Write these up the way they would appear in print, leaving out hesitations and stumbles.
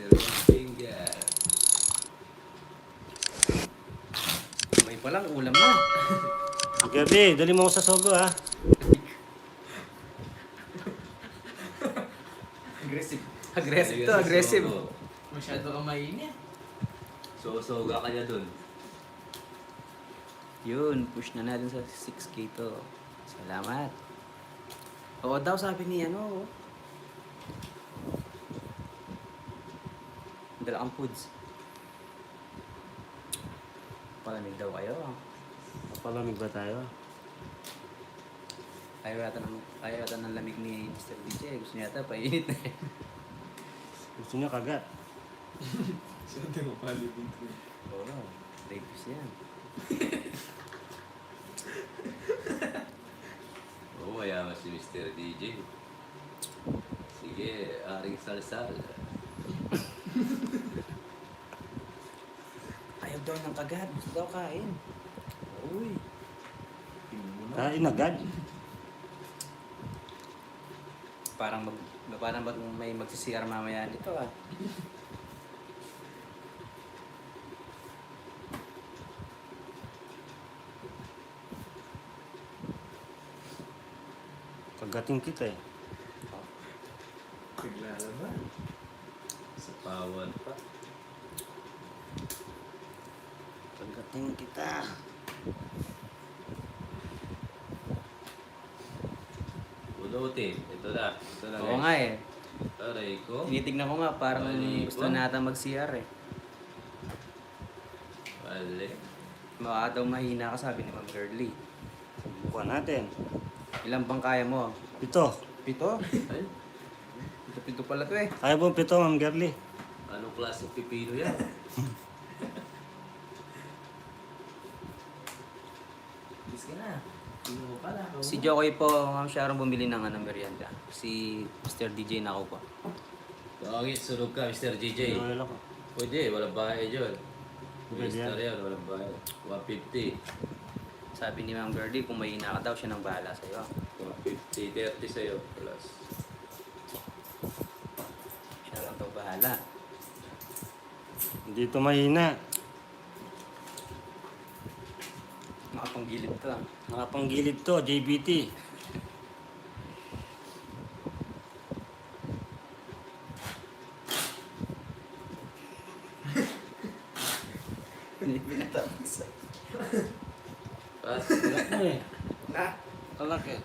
Mr. Finger. May palang ulam na. Gabi, dali mo ako sa Sogo ha. Aggressive. Aggressive to, aggressive. Masyado ka mainit. Soga ka niya dun. Yun, push na natin sa 6K to. Salamat. Oo daw sabi ni ano. Dala kang foods. Palamig daw kayo. Palamig ba tayo? Ayaw yata ng lamig ni Mr. DJ. Gusto niya yata painit na eh. Gusto niya kagat. Siyempre mo palibig ko. Oo, rapist yan. Oo, mayaman si Mr. DJ. Sige, aring salsal. Ayaw daw ng kagat. Gusto daw kain. Uy. Kain agad. Parang may magsisiyar mamaya nito ah. Kagating kita eh. Naglalaban. Sa pawan pa. Kagating kita. Pulutin. Ito na. Ito na Oo nga eh. Aray ko. Tinitignan ko nga parang Mali gusto ko. nata mag-CR eh. Mali. Baka daw mahina ka sabi ni Ma'am Girlie. Subukan natin. Ilan bang kaya mo? Pito. 7? Ay, Pito pala to eh. Kaya mo pito, Ma'am Girlie? anong klaseng pipino yan? Bis ka na. Sino mo pala? Si Jokoy po, Ma'am Sharon bumili ng merienda. Si Mr. DJ na ako po. Bakit sunog ka, Mr. DJ? Ano ko? Pwede, walang bahay dyan. Pwede Mr. yan, walang bahay. 150. Sabi ni Ma'am Girlie, kung mahina ka daw, siya nang bahala sa'yo. 150, 30 sa'yo. Plus. Siya lang daw bahala. Hindi ito mahina. Makapanggilid to ah. Nakapanggilid to, JBT. Hindi pinatapos. Pas. Kalak mo eh. Na! Kalak eh.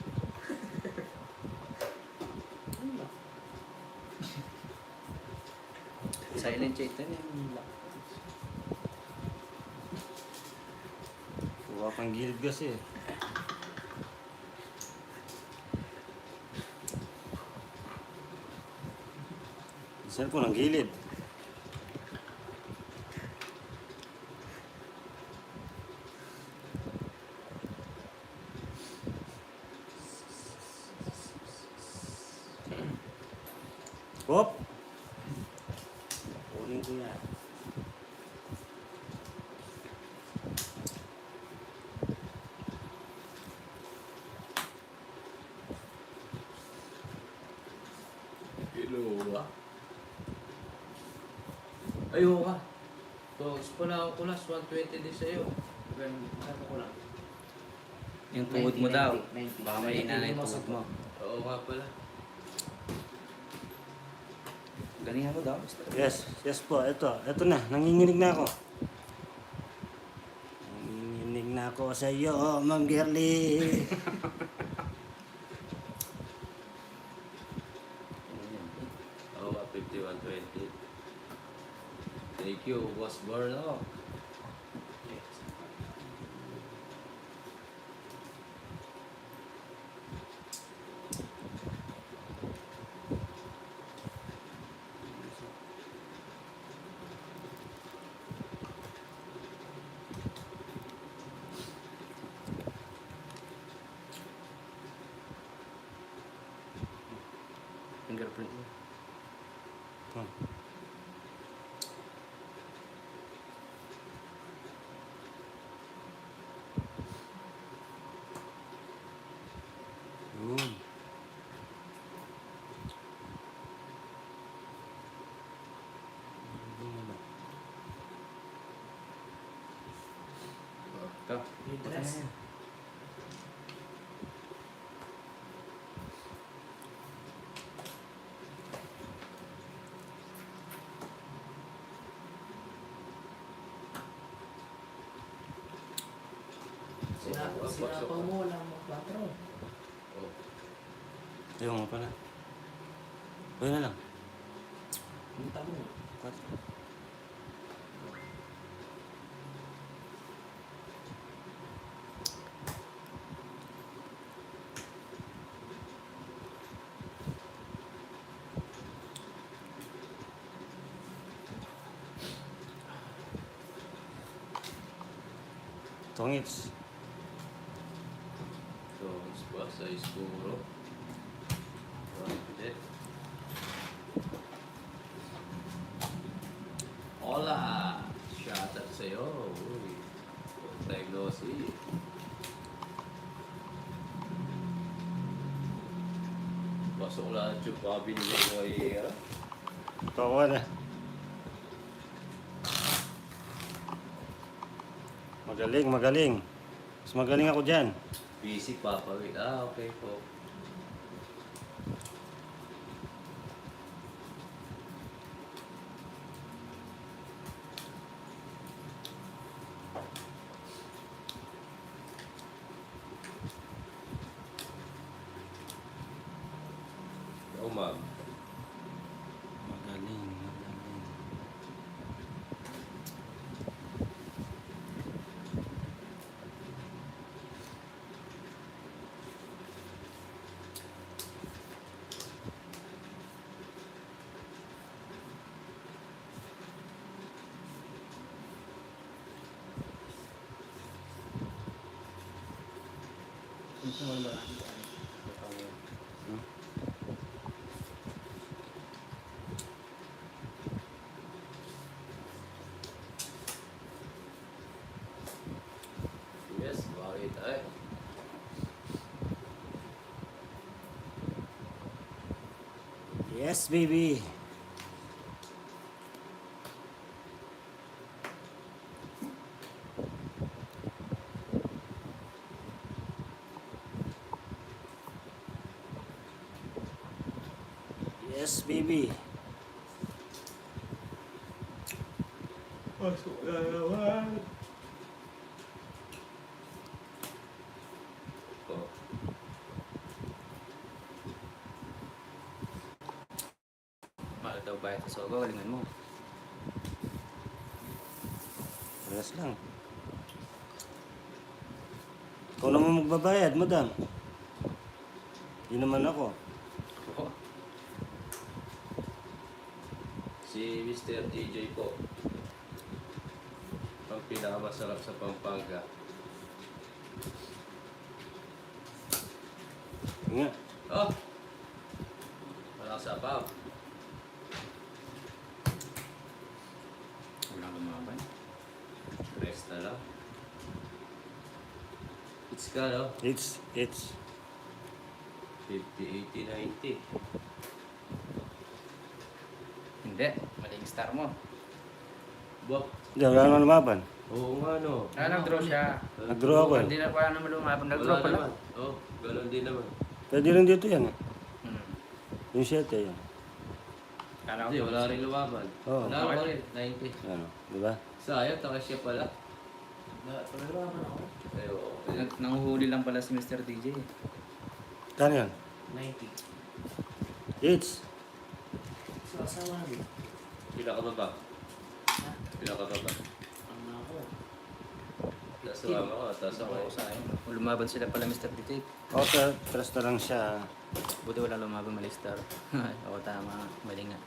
Silent chat na yung Nakapanggilid kasi eh. Cellphone ang gilid. Hop! Kunin ko yan. Kiluwa. Ayaw ka. Togs pa na ako kulas, 120 din sa'yo. Ganun. Sabi ko lang. yung tuhod mo daw. 90. Baka mahina na yung tuhod mo. Oo nga pala. Galingan mo daw, Mr. Yes, yes po. Ito na. Nanginginig na ako. Nanginginig na ako sa iyo, Ma'am Girlie. Oo nga, 50, 120. Thank you, Boss Barlo. Fingerprint mo. Hmm. Yun. Ito. Yung dress. Sinapaw mo lang mo 4. Oh. Ayaw mo pala. Ayaw na lang. Punta mo. 4. Tongits. So, sa iskuro. Hindi. Hola! Shout out sa'yo. Uy. Long-time no see. Pasok lahat yung pabinili ko ay Pakuha na. Magaling, magaling. Mas magaling ako dyan. busy papawid. Ah, okay po. Oh, ma'am. Magaling, magaling. Yes, bakit ay? Yes, baby. Yes, baby. Pasok na naman. Oh. Mahal daw bayad sa sogo, galingan mo. Parehas lang. Ikaw naman magbabayad, madam. Hindi naman ako. Oo. Si Mr. DJ po. Ang pinakamasarap sa Pampanga. Nga. Oh! Walang sapaw. Walang lumaban. Rest na lang. It's ka, no? It's. 50, 80, 90. Hindi. Maling star mo. Bok. Hindi, wala naman lumaban. Oo nga, no? Nag-draw siya. Nag-draw ako eh. Hindi na wala naman lumaban. Nag-draw Wala pala. naman. Oh, ganun din naman. Pwede rin dito yan. Hmm. Yung 7 yan. Kala ko Hindi, wala rin lumaban. Oo. Wala pa rin, 90. Ano, di ba? Sayang, taka siya pala. Pagalawa man ako. Ay, oo. Nanguhuli lang pala si Mr. DJ. Kano yan? 90. It's. So, asawa na din. Pila ka ba ba? Pila ka ba ba? Ang ako. Nasa mama ko, tapos ako. Ako sa akin. Lumaban sila pala Mr. DJ. Okay, tres na lang siya. Buti wala lumaban, mali star. Ako tama. Mali nga.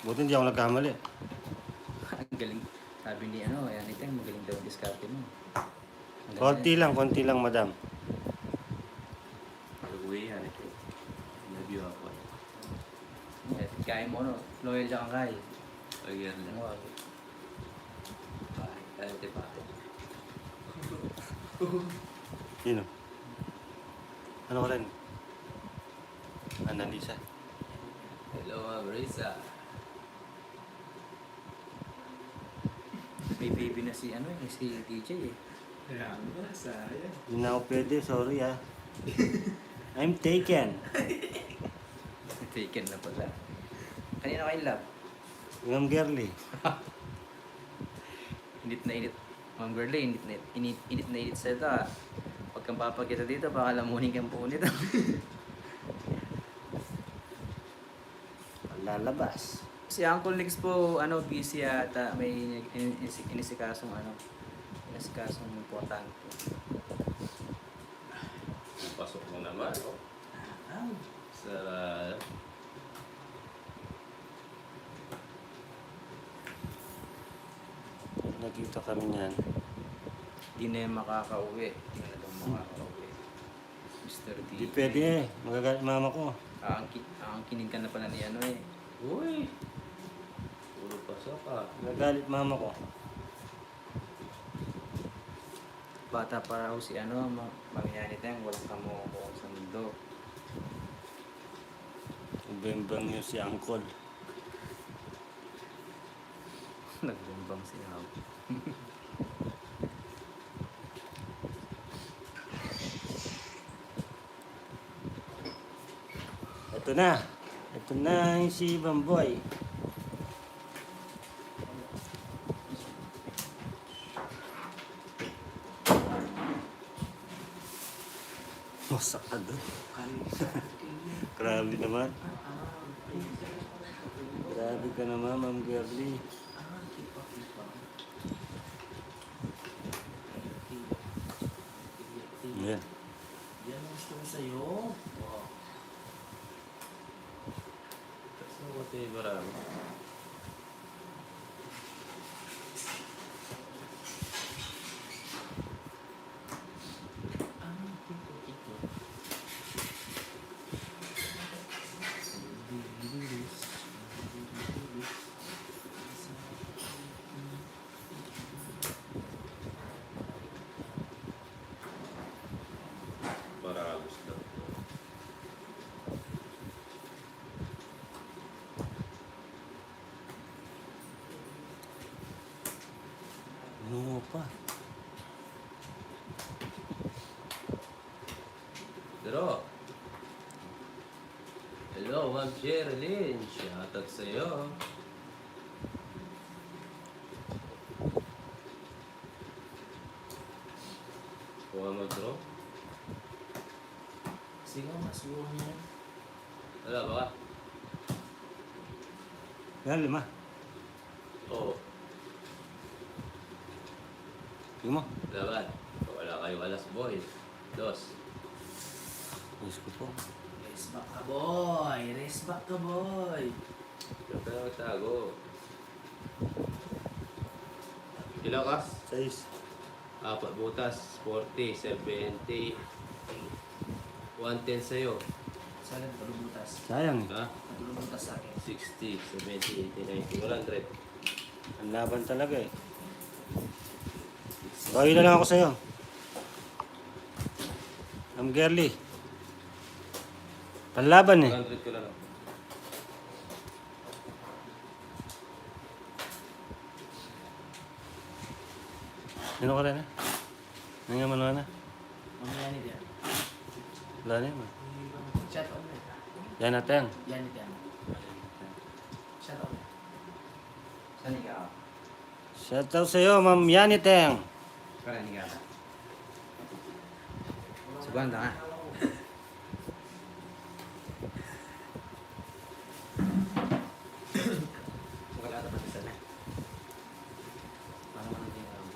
Buti hindi ako nagkamali. Ang galing. Sabi ni ano, ayan ito, magaling daw ang diskarte mo. Ang Konti lang, madam. Pag-uwi yan ito. Nabiyuhan ko. Eh, kaya mo ano, loyal siya kang kaya. Again lang. Ano, Kaya ito pa. Sino? Ano ko rin? Annalisa. Hello, Ma'am Risa. may baby na si ano eh, si DJ eh. Kaya nga, sayang. Hindi na ako pwede, sorry ah. I'm taken. Taken na pala. Kanina kayo love? Ma'am Girly. Init na init. Ma'am Girlie, init na init sa ito ah. Huwag kang papagkita dito, baka lamunin kang po nito. Lalabas. Si Uncle Nix po, busy ata. May inisikasong importante. Pasok mo naman, oh. Sa... Nagkita kami niyan. Di na yung makakauwi. Di na daw makakauwi. Mr. D. Hindi pwede eh. Magagalit mama ko. Aangkinin ka na pala ni ano eh. Uy! Puro pasok ah. Magagalit mama ko. Bata pa raw si Mamiyanit yung walang kamukuha sa mundo. Bembang yun si Uncle. Nagbumbang siya. Ito na. Ito na yung si Bamboy. Masakad. Grabe naman. Grabe ka naman, Ma'am Girly. Yan. Yan ang gusto ko sa'yo. Wow. Tapos mo ko tayo marami. Para gusto. Ano pa? Pero, hello, Ma'am Sherilyn. Shoutout sa'yo. Kuha mo, bro. Sige, masuha niya. Wala ba ka? Yan, 5. Oo. Sige mo. Laban. Wala kayo alas, boy. Dos. Gusto ko po. Race back ka, boy. Race back ka, boy. Huwag ka na magtago. Ilan ka? 6. 4 butas. 40, 70. 110 sa'yo. Sa akin, patulubutas. Sayang eh. Ha? Patulubutas sa akin. 60, 70, 80, 90, 100. Ang laban talaga eh. Bawi na lang ako sa'yo. Ma'am Girly. Panlaban eh. 100 ko na lang. Ano ka rin eh? Nangyay mo na. Mamaya ni Dian. Wala na yun. Shut up na. Yan natin. Yan ni Dian. Shut up na. Saan ikaw? Shout out sa'yo, Ma'am Yaniteng. Saan ikaw? Suganda nga. Wala na pati sana. Paano natin yung araw?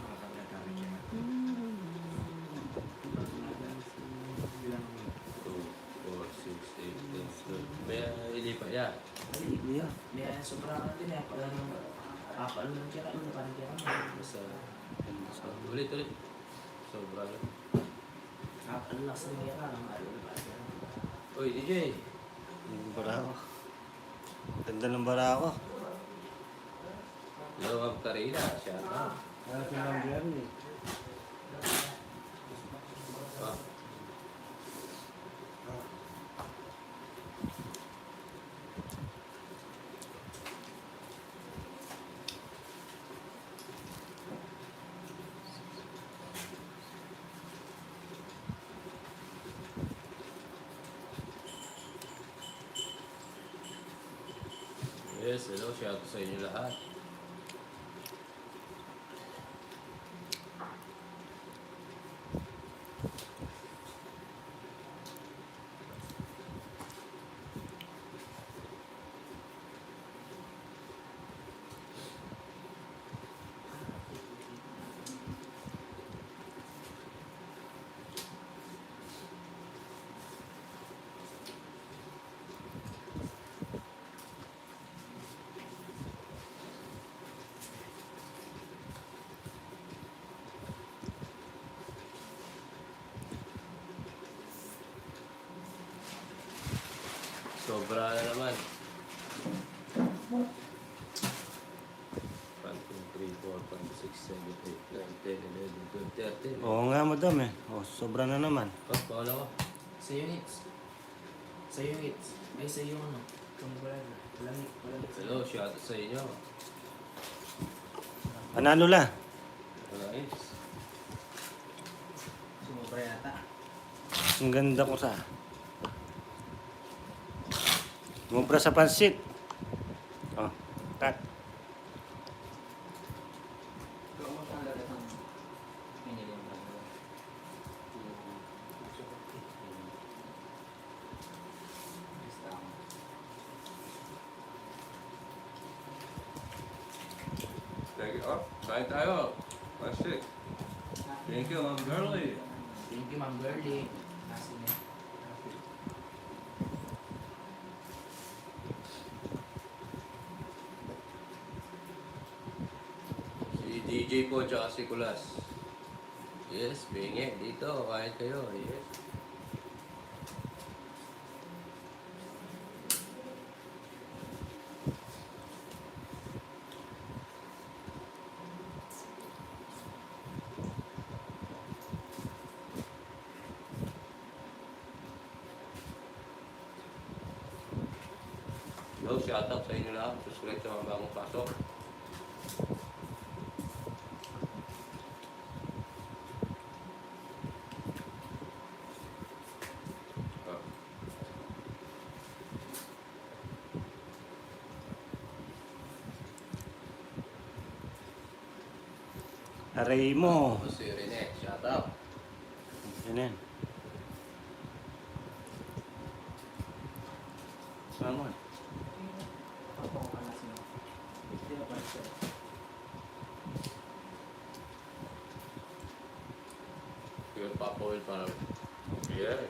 Nakakagagawin siya. 2, 4, 6, 8, 10, 12. May ilipa yan. Yeah. May sobrang din eh. Pag ano, kapal lang siya. Ano, parang kaya ano. Basta, ulit. Sobra lang. Kapal lang sa mga ka. Ano, parang kaya ano. Uy, DJ. Yung barako. Ganda ng barako. Hello, Ma'am Karina. Shoutout. Ano si Ma'am Girly? Ah. Yes, hello. Shout out sa inyo lahat. Sobra na naman. 1, 2, 3, 4, 5, 6, 7, 8, 9, 10, 11, 12, 13. Oo nga, madam eh. Oh, sobra na naman. Oh, paula ko. Sa units. Sa units. Ay, sa yung ano. Kung wala na. Walang Hello, shout out sa inyo. Panalo la. Nice. Sumobra yata. Ang ganda ko sa. Mubra sa pansit. Oh, cut. Ito mo saan lagat ang pinili mo. Thank you. Oh, kain tayo. Plastic. Thank you, Ma'am Girlie. Thank you, Ma'am Girlie. Nasi niya. Si DJ po, tsaka si Kulas. Yes, bingi. Dito, kain kayo. Yes. Hello, shout out sa inyo lahat. Subscribe sa mga bagong pasok. Oh. Aray mo. Si Rene, shout out. Yan yan. Bangon. Pure Papa Will para. Yes.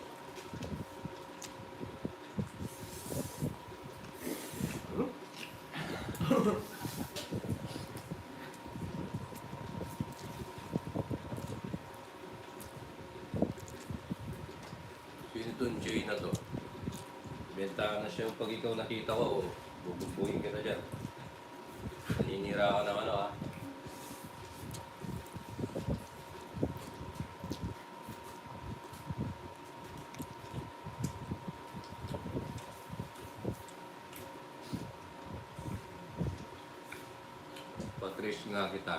Sino itong Jay na to? Benta na siya pag ikaw nakita ko, bubugbugin ka na dyan. Naninira ka ng ano ah. Patrice nga kita.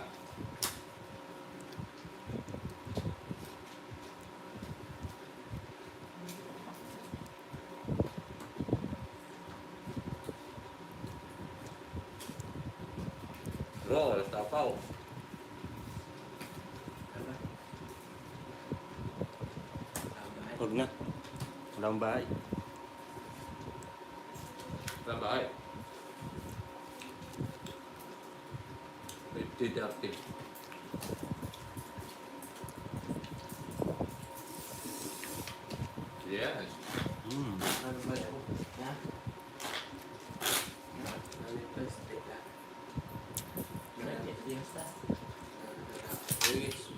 Bro, tapaw. Huwag na. Wala akong bahay. Trabahay. 50-30. Yes. Ano ba ito? Ha? Yung sta. It's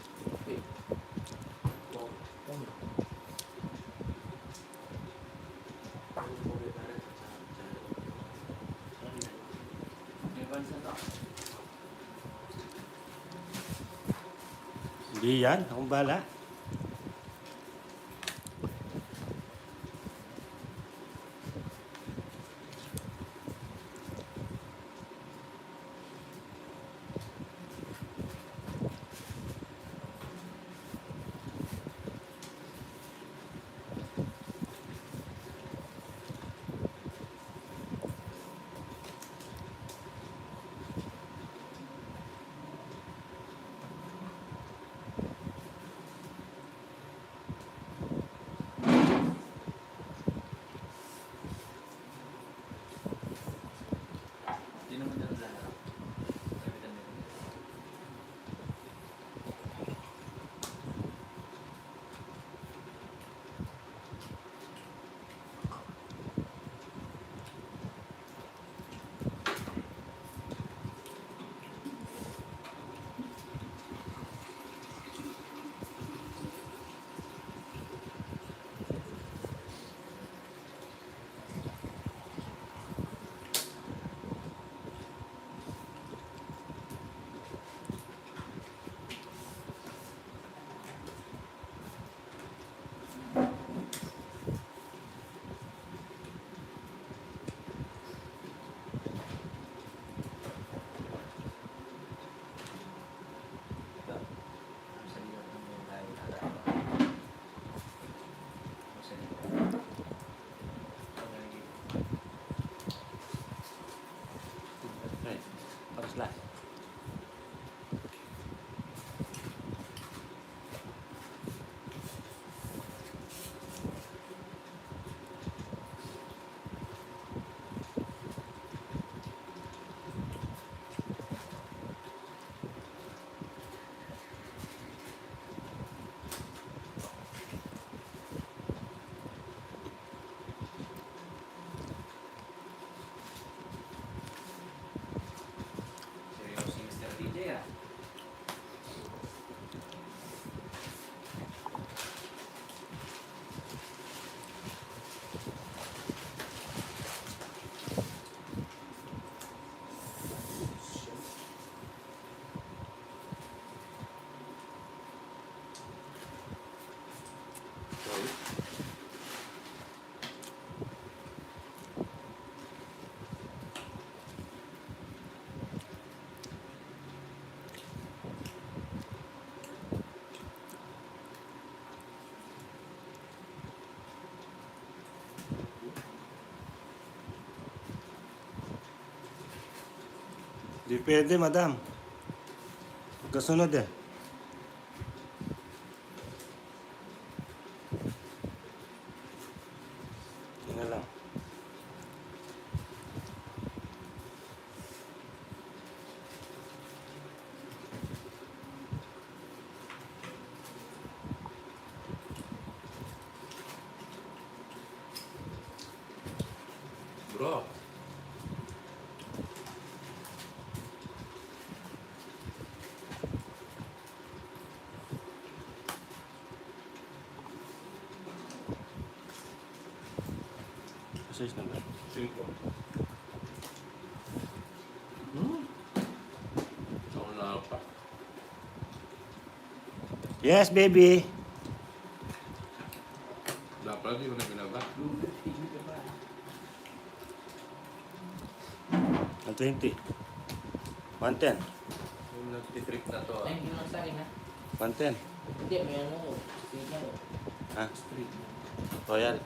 Hindi yan. Akong bala. Di pwede, madam. Kasunod eh. Yun na lang. Bro. Size number. 5. Ako na pa. Yes, baby. Dapat di ko na binaba. 120. 110. Yung nagtitrip na to. Ay, hindi lang sa akin ha. 110. Hindi, may ano ko. Street na ko. Ha? Street na. Royal.